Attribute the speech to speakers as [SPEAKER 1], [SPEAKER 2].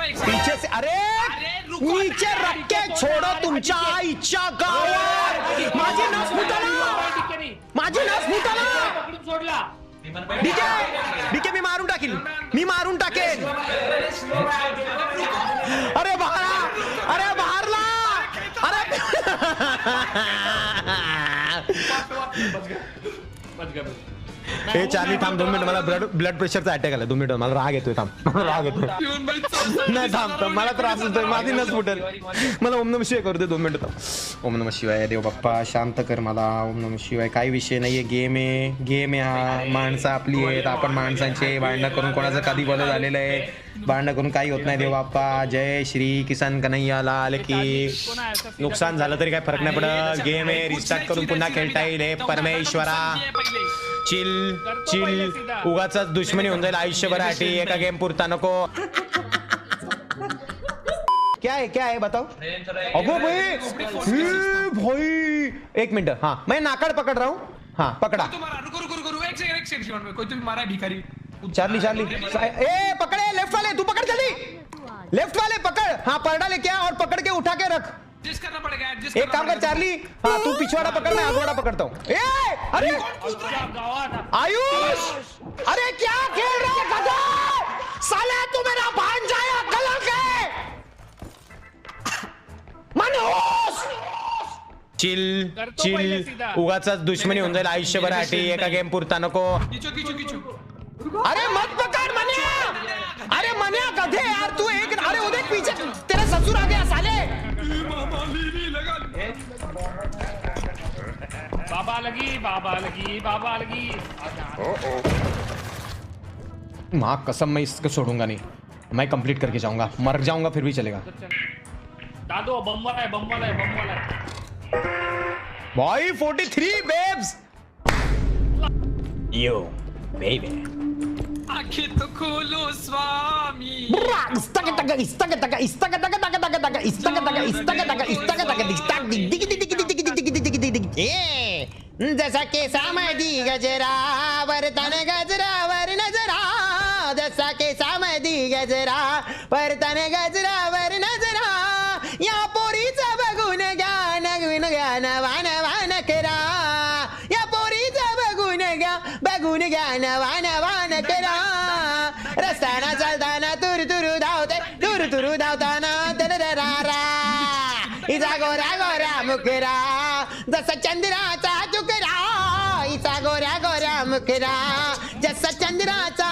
[SPEAKER 1] पीछे से अरे नीचे रख के छोड़ो तुमच्या आईच्या गावात. माझी नस फुटला, माझी नस फुटला.
[SPEAKER 2] सोडला
[SPEAKER 1] डीके मी मारून टाकीन, मी मारून टाकेन. अरे बाहरा, अरे बाहेरला, अरे हे चार्ली थांब 2 मिनिट. मला ब्लड प्रेशरचा अटॅक आला. 2 मिनिट मला राग येतोय. थांब राग येतोय. नाही थांब मला त्रास होतोय. माझी नस फुटेल. मला ओम नमः शिवाय करू दे 2 मिनिट. ओम नमः शिवाय. देव बाप्पा शांत कर मला. ओम नमः शिवाय. काही विषय नाहीये. गेम आहे हा. माणसं आपली आहेत, आपण माणसांचे. भांडणं करून कोणाचं कधी बदल झालेलं आहे. भांडणं करून काही होत नाही. देव बाप्पा जय श्री किसन कन्हैया लाल की. नुकसान झालं तरी काय फरक नाही पडत. गेम आहे, रिस्टार्ट करून पुन्हा खेळता येईल. हे परमेश्वरा चिल चिल. उगाच दुश्मनी होऊन जाईल आयुष्यभरासाठी. एका गेम पुरता नको. क्या है बताओ. अगो भाई भाई 1 मिनट. हाँ मैं नाकड़ पकड़ रहा हूँ. हाँ पकड़ा. चार्ली ए पकड़े. लेफ्ट वाले तू पकड़ जल्दी. लेफ्ट वाले पकड़. हाँ पर्दा लेके आ और पकड़ के उठा के रख.
[SPEAKER 2] करना पड़ेगा.
[SPEAKER 1] एक काम कर चार्ली. हाँ तू पिछवाड़ा पकड़, मैं आगवाड़ा पकड़ता हूँ. अरे आयुष, अरे क्या खेल रहा है गधा. साला तू मेरा भांजा है कलर के. Manoj chill chill. उगाच दुश्मनी होऊन जाईल आयुष्यभरासाठी. एका गेम पुरता नको. अरे मत पकड़ मन्या. अरे मन्या गधे यार तू. एक अरे उधर पीछे तेरा ससुर आ गया साले.
[SPEAKER 2] बाबा लगी.
[SPEAKER 1] माँ कसम मैं इसको छोड़ूंगा नहीं. मैं कंप्लीट करके जाऊंगा. मर जाऊंगा फिर भी चलेगा.
[SPEAKER 2] दादो बम वाला है.
[SPEAKER 1] भाई 43 बेब्स. यो बेबी.
[SPEAKER 2] आंखें तो खोलो स्वामी.
[SPEAKER 1] जसा के सामदी गजरा वर्तन गजरा वर नजरा. जसा के सामदी गजरा वर्तन गजरा वर नजरा. या पोरीचा बघून गान वान वान करा. या पोरीचा बघून गान वान करा. रस्त्याना चालताना तुरु धावताना तररा. इचा गोरा मुकरा जसा चंद्राचा तुकरा. इचा गोरा मुकरा जसा चंद्राचा